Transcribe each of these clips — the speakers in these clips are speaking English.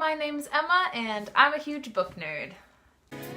my name's Emma, and I'm a huge book nerd.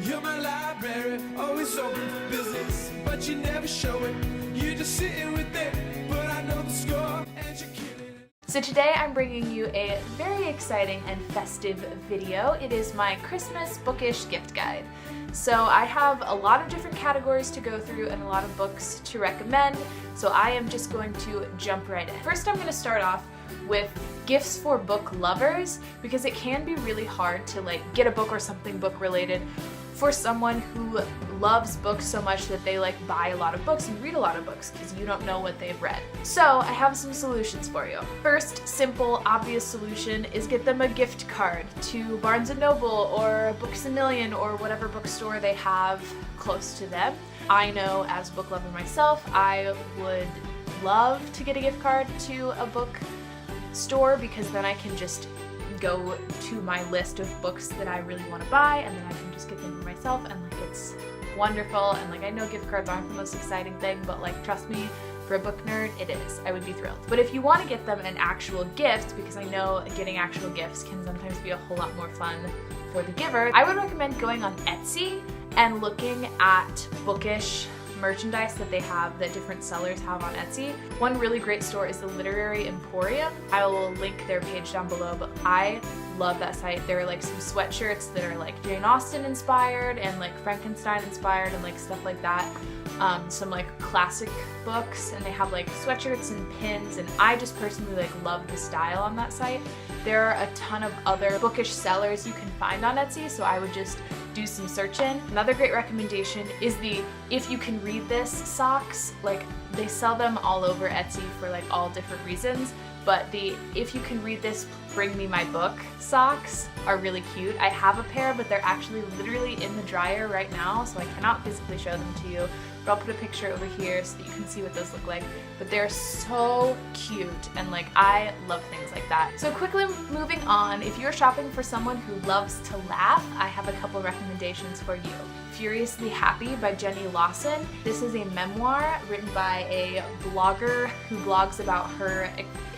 You're my library, always open for business, but you never show it. You're just sitting with it, but I know the score, and you're killing it. So today I'm bringing you a very exciting and festive video. It is my Christmas Bookish gift guide. So I have a lot of different categories to go through and a lot of books to recommend, so I am just going to jump right in. First I'm going to start off with gifts for book lovers, because it can be really hard to get a book or something book related for someone who loves books so much that they buy a lot of books and read a lot of books because you don't know what they've read. So I have some solutions for you. First, simple, obvious solution is get them a gift card to Barnes & Noble or Books A Million or whatever bookstore they have close to them. I know as a book lover myself, I would love to get a gift card to a book store because then I can just go to my list of books that I really want to buy and then I can just get them for myself, and it's wonderful. And I know gift cards aren't the most exciting thing, but trust me, for a book nerd it is. I would be thrilled. But if you want to get them an actual gift, because I know getting actual gifts can sometimes be a whole lot more fun for the giver, I would recommend going on Etsy and looking at Bookish merchandise that they have, that different sellers have on Etsy. One really great store is the Literary Emporium. I will link their page down below, but I love that site. There are some sweatshirts that are Jane Austen inspired and Frankenstein inspired and stuff like that. Some classic books, and they have sweatshirts and pins, and I just personally love the style on that site. There are a ton of other bookish sellers you can find on Etsy, so I would just do some searching. Another great recommendation is the If You Can Read This socks. They sell them all over Etsy for all different reasons, but the If You Can Read This Bring Me My Book socks are really cute. I have a pair, but they're actually literally in the dryer right now, so I cannot physically show them to you, but I'll put a picture over here so that you can see what those look like. But they're so cute, and I love things like that. So quickly moving on, if you're shopping for someone who loves to laugh, I have a couple recommendations for you. Furiously Happy by Jenny Lawson. This is a memoir written by a blogger who blogs about her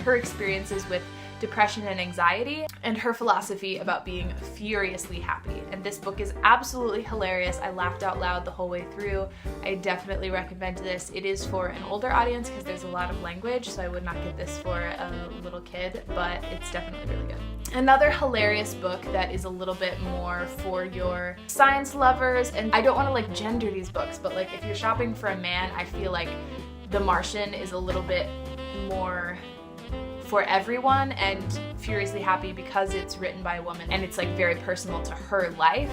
experiences with depression and anxiety, and her philosophy about being furiously happy. And this book is absolutely hilarious. I laughed out loud the whole way through. I definitely recommend this. It is for an older audience because there's a lot of language, so I would not get this for a little kid, but it's definitely really good. Another hilarious book that is a little bit more for your science lovers, and I don't want to gender these books, but if you're shopping for a man, I feel The Martian is a little bit more for everyone, and Furiously Happy, because it's written by a woman and it's very personal to her life,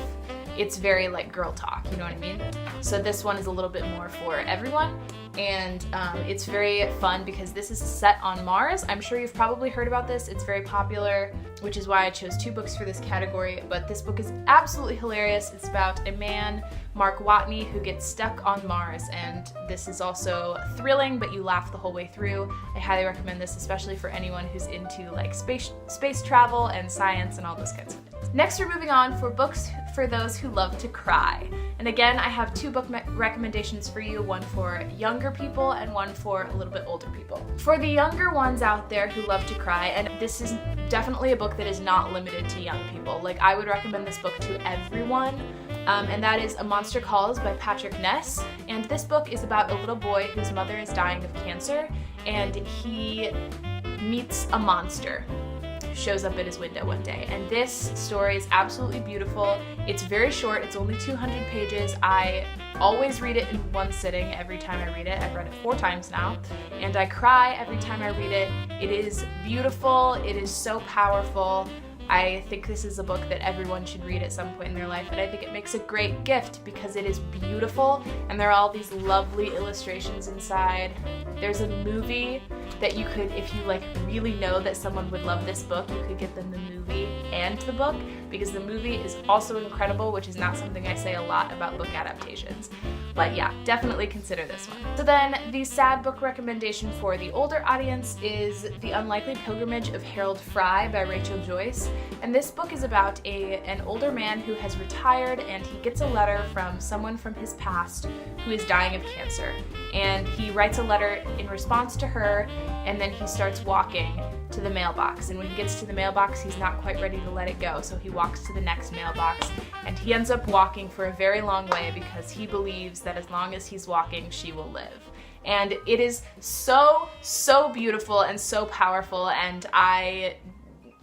it's very girl talk, you know what I mean? So this one is a little bit more for everyone, and it's very fun because this is set on Mars. I'm sure you've probably heard about this. It's very popular, which is why I chose 2 books for this category, but this book is absolutely hilarious. It's about a man, Mark Watney, who gets stuck on Mars, and this is also thrilling, but you laugh the whole way through. I highly recommend this, especially for anyone who's into space travel and science and all those kinds of things. Next, we're moving on for books for those who love to cry. And again, I have 2 book recommendations for you, one for younger people and one for a little bit older people. For the younger ones out there who love to cry, and this is definitely a book that is not limited to young people. I would recommend this book to everyone, and that is A Monster Calls by Patrick Ness. And this book is about a little boy whose mother is dying of cancer, and he meets a monster. Shows up at his window one day, and this story is absolutely beautiful. It's very short, it's only 200 pages. I always read it in one sitting every time I read it. I've read it 4 times now, and I cry every time I read it. It is beautiful, it is so powerful. I think this is a book that everyone should read at some point in their life, and I think it makes a great gift because it is beautiful and there are all these lovely illustrations inside. There's a movie that you could, if you really know that someone would love this book, you could get them the movie and the book, because the movie is also incredible, which is not something I say a lot about book adaptations. But yeah, definitely consider this one. So then the sad book recommendation for the older audience is The Unlikely Pilgrimage of Harold Fry by Rachel Joyce. And this book is about an older man who has retired, and he gets a letter from someone from his past who is dying of cancer. And he writes a letter in response to her, and then he starts walking to the mailbox, and when he gets to the mailbox, he's not quite ready to let it go, so he walks to the next mailbox, and he ends up walking for a very long way because he believes that as long as he's walking, she will live. And it is so, so beautiful and so powerful, and I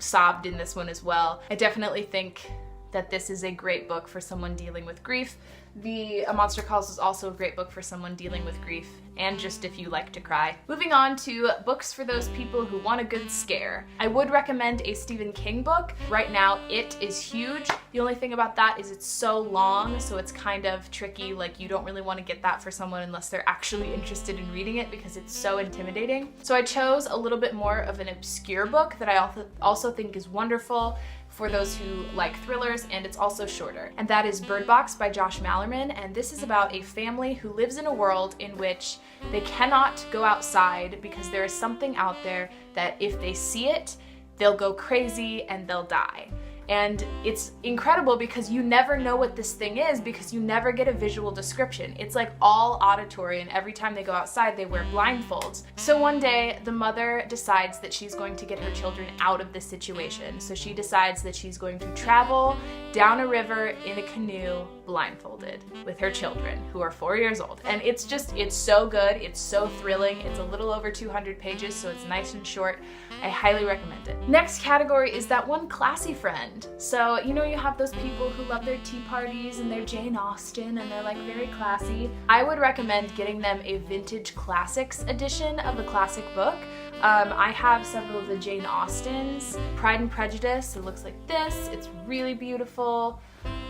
sobbed in this one as well. I definitely think that this is a great book for someone dealing with grief. A Monster Calls is also a great book for someone dealing with grief, and just if you like to cry. Moving on to books for those people who want a good scare. I would recommend a Stephen King book. Right now, It is huge. The only thing about that is it's so long, so it's kind of tricky. Like, you don't really want to get that for someone unless they're actually interested in reading it because it's so intimidating. So I chose a little bit more of an obscure book that I also think is wonderful for those who like thrillers, and it's also shorter. And that is Bird Box by Josh Malerman, and this is about a family who lives in a world in which they cannot go outside because there is something out there that if they see it, they'll go crazy and they'll die. And it's incredible because you never know what this thing is because you never get a visual description. It's like all auditory, and every time they go outside they wear blindfolds. So one day the mother decides that she's going to get her children out of this situation. So she decides that she's going to travel down a river in a canoe blindfolded with her children who are 4 years old. And it's so good, it's so thrilling. It's a little over 200 pages, so it's nice and short. I highly recommend it. Next category is that one classy friend. So, you know, you have those people who love their tea parties and their Jane Austen and they're like very classy. I would recommend getting them a vintage classics edition of a classic book. I have several of the Jane Austens. Pride and Prejudice, it looks like this. It's really beautiful.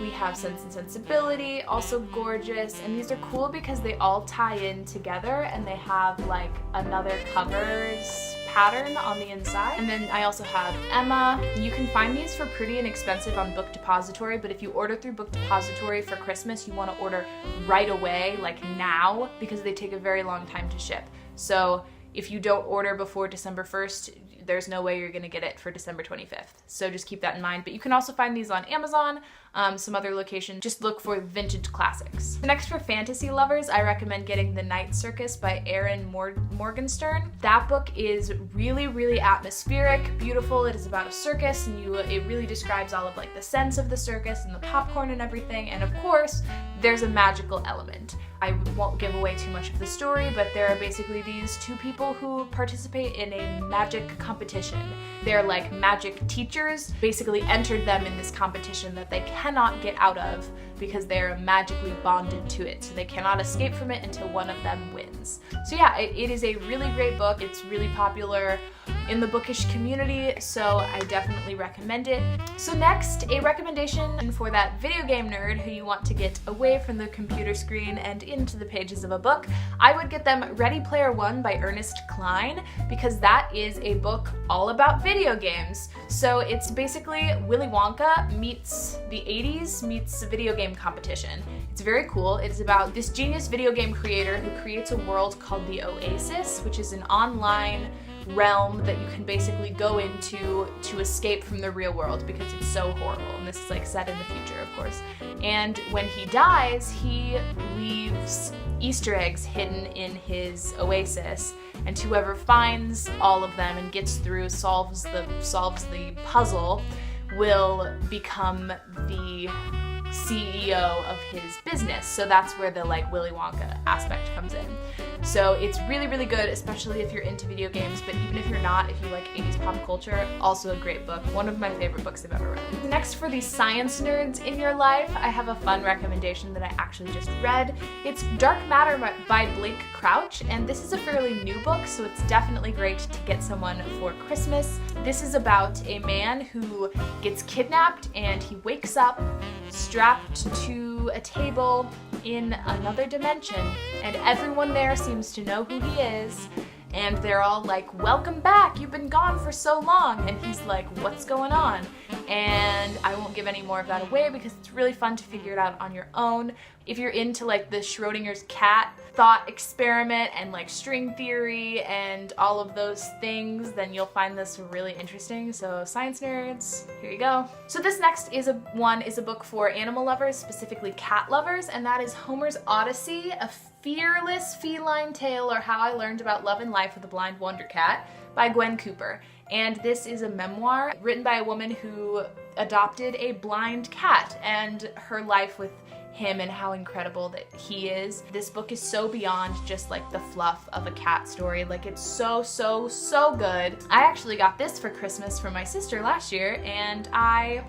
We have Sense and Sensibility, also gorgeous, and these are cool because they all tie in together and they have like another covers pattern on the inside. And then I also have Emma. You can find these for pretty inexpensive on Book Depository, but if you order through Book Depository for Christmas, you want to order right away, like now, because they take a very long time to ship. So if you don't order before December 1st, there's no way you're gonna get it for December 25th. So just keep that in mind. But you can also find these on Amazon, some other locations. Just look for vintage classics. Next, for fantasy lovers, I recommend getting The Night Circus by Erin Morgenstern. That book is really, really atmospheric, beautiful. It is about a circus, and it really describes all of like the sense of the circus and the popcorn and everything. And of course, there's a magical element. I won't give away too much of the story, but there are basically these two people who participate in a magic competition. They're like magic teachers, basically entered them in this competition that they cannot get out of because they're magically bonded to it. So they cannot escape from it until one of them wins. So yeah, it is a really great book. It's really popular in the bookish community, so I definitely recommend it. So next, a recommendation for that video game nerd who you want to get away from the computer screen and into the pages of a book. I would get them Ready Player One by Ernest Cline, because that is a book all about video games. So it's basically Willy Wonka meets the 80s meets a video game competition. It's very cool. It is about this genius video game creator who creates a world called the Oasis, which is an online realm that you can basically go into to escape from the real world because it's so horrible, and this is like set in the future, of course. And when he dies, he leaves Easter eggs hidden in his oasis, and whoever finds all of them and gets through, solves the puzzle, will become the CEO of his business. So that's where the like Willy Wonka aspect comes in. So it's really, really good, especially if you're into video games, but even if you're not, if you like 80s pop culture, also a great book. One of my favorite books I've ever read. Next, for the science nerds in your life, I have a fun recommendation that I actually just read. It's Dark Matter by Blake Crouch, and this is a fairly new book, so it's definitely great to get someone for Christmas. This is about a man who gets kidnapped and he wakes up strapped to a table in another dimension, and everyone there seems to know who he is, and they're all like, "Welcome back, you've been gone for so long," and he's like, "What's going on?" And I won't give any more of that away because it's really fun to figure it out on your own. If you're into like the Schrodinger's cat thought experiment and like string theory and all of those things, then you'll find this really interesting. So science nerds, here you go. So this next is a book for animal lovers, specifically cat lovers, and that is Homer's Odyssey, a fearless feline tale, or how I learned about love and life with a blind wonder cat, by Gwen Cooper. and this is a memoir written by a woman who adopted a blind cat and her life with him and how incredible that he is. This book is so beyond just like the fluff of a cat story. Like, it's so good. I actually got this for Christmas from my sister last year and I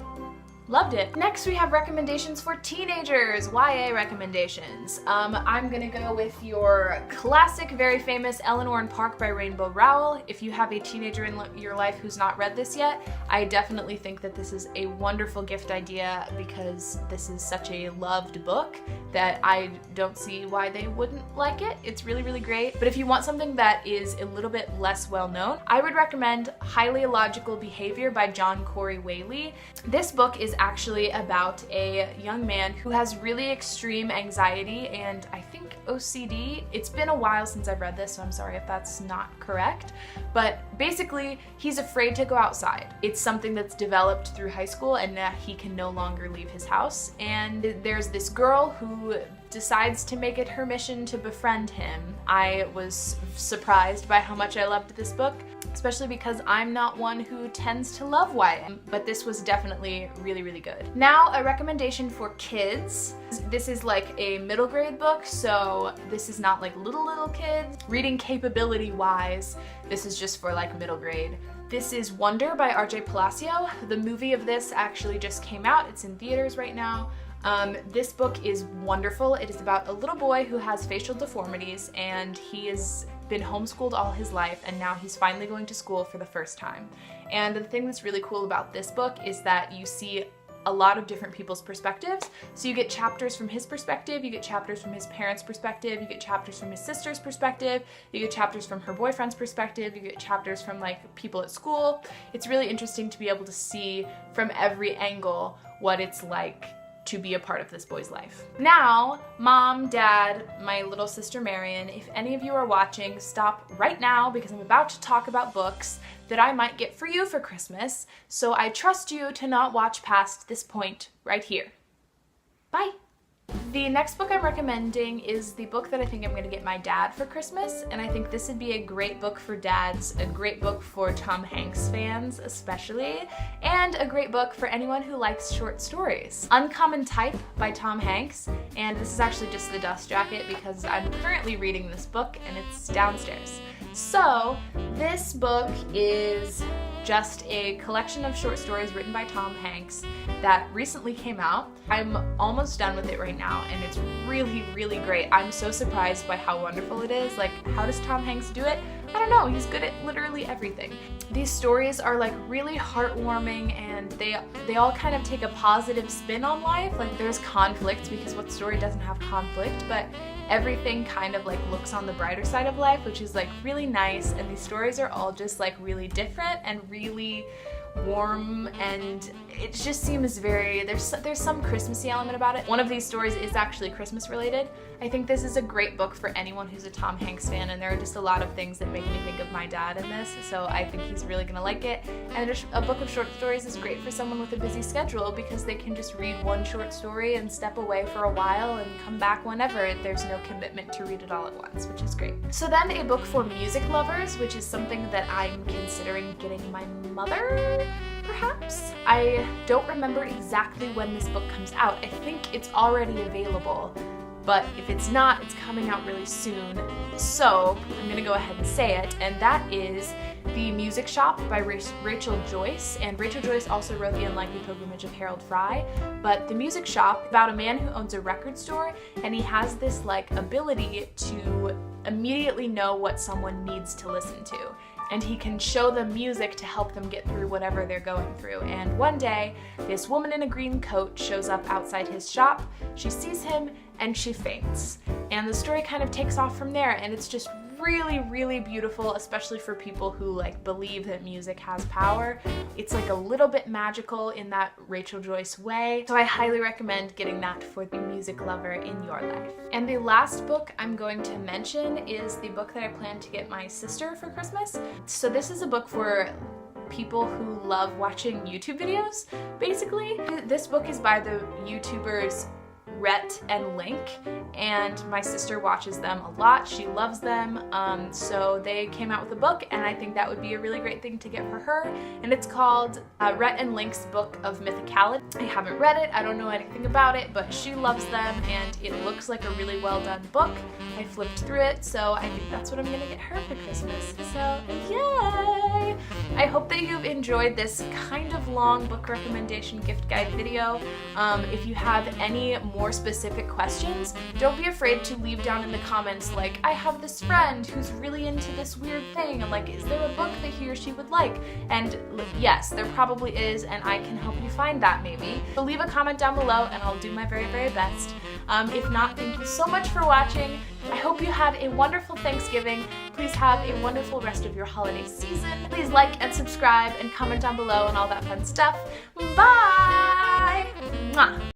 loved it. Next we have recommendations for teenagers, YA recommendations. I'm gonna go with your classic, very famous Eleanor and Park by Rainbow Rowell. If you have a teenager in your life who's not read this yet, I definitely think that this is a wonderful gift idea because this is such a loved book that I don't see why they wouldn't like it. It's really great. But if you want something that is a little bit less well known, I would recommend Highly Illogical Behavior by John Corey Whaley. This book is actually about a young man who has really extreme anxiety and I think OCD. It's been a while since I've read this, so I'm sorry if that's not correct. But basically, he's afraid to go outside. It's something that's developed through high school and he can no longer leave his house. And there's this girl who decides to make it her mission to befriend him. I was surprised by how much I loved this book, especially because I'm not one who tends to love YA, but this was definitely really good. Now, a recommendation for kids. This is like a middle grade book, so this is not like little kids. Reading capability wise, this is just for like middle grade. This is Wonder by R.J. Palacio. The movie of this actually just came out. It's in theaters right now. This book is wonderful. It is about a little boy who has facial deformities and he has been homeschooled all his life and now he's finally going to school for the first time. And the thing that's really cool about this book is that you see a lot of different people's perspectives. So you get chapters from his perspective, you get chapters from his parents' perspective, you get chapters from his sister's perspective, you get chapters from her boyfriend's perspective, you get chapters from like people at school. It's really interesting to be able to see from every angle what it's like to be a part of this boy's life. Now, Mom, Dad, my little sister Marion, if any of you are watching, stop right now because I'm about to talk about books that I might get for you for Christmas, so I trust you to not watch past this point right here. Bye! The next book I'm recommending is the book that I think I'm going to get my dad for Christmas, and I think this would be a great book for dads, a great book for Tom Hanks fans especially, and a great book for anyone who likes short stories. Uncommon Type by Tom Hanks, and this is actually just the dust jacket because I'm currently reading this book and it's downstairs. So, this book is just a collection of short stories written by Tom Hanks that recently came out. I'm almost done with it right now and it's really great. I'm so surprised by how wonderful it is. Like, how does Tom Hanks do it? I don't know, he's good at literally everything. These stories are like really heartwarming and they all kind of take a positive spin on life. Like, there's conflict because what story doesn't have conflict, but everything kind of like looks on the brighter side of life, which is like really nice. And these stories are all just like really different and really warm, and it just seems very, there's some Christmassy element about it. One of these stories is actually Christmas related. I think this is a great book for anyone who's a Tom Hanks fan, and there are just a lot of things that make me think of my dad in this, so I think he's really gonna like it. And a book of short stories is great for someone with a busy schedule because they can just read one short story and step away for a while and come back whenever. There's no commitment to read it all at once, which is great. So then a book for music lovers, which is something that I'm considering getting my mother, perhaps? I don't remember exactly when this book comes out. I think it's already available, but if it's not, it's coming out really soon. So I'm gonna go ahead and say it, and that is The Music Shop by Rachel Joyce. And Rachel Joyce also wrote The Unlikely Pilgrimage of Harold Fry. But The Music Shop, about a man who owns a record store, and he has this like ability to immediately know what someone needs to listen to. And he can show them music to help them get through whatever they're going through. And one day, this woman in a green coat shows up outside his shop, she sees him, and she faints. And the story kind of takes off from there, and it's just really beautiful, especially for people who like believe that music has power. It's like a little bit magical in that Rachel Joyce way, so I highly recommend getting that for the music lover in your life. And the last book I'm going to mention is the book that I plan to get my sister for Christmas. So this is a book for people who love watching YouTube videos, basically. This book is by the YouTubers Rhett and Link, and my sister watches them a lot. She loves them, so they came out with a book, and I think that would be a really great thing to get for her, and it's called Rhett and Link's Book of Mythicality. I haven't read it, I don't know anything about it, but she loves them, and it looks like a really well done book. I flipped through it, so I think that's what I'm gonna get her for Christmas, so yay! I hope that you've enjoyed this kind of long book recommendation gift guide video. If you have any more specific questions, don't be afraid to leave down in the comments like, I have this friend who's really into this weird thing, and like, is there a book that he or she would like? And yes, there probably is, and I can help you find that maybe. So leave a comment down below and I'll do my very, very best. If not, thank you so much for watching. I hope you had a wonderful Thanksgiving. Please have a wonderful rest of your holiday season. Please like and subscribe and comment down below and all that fun stuff. Bye! Mwah.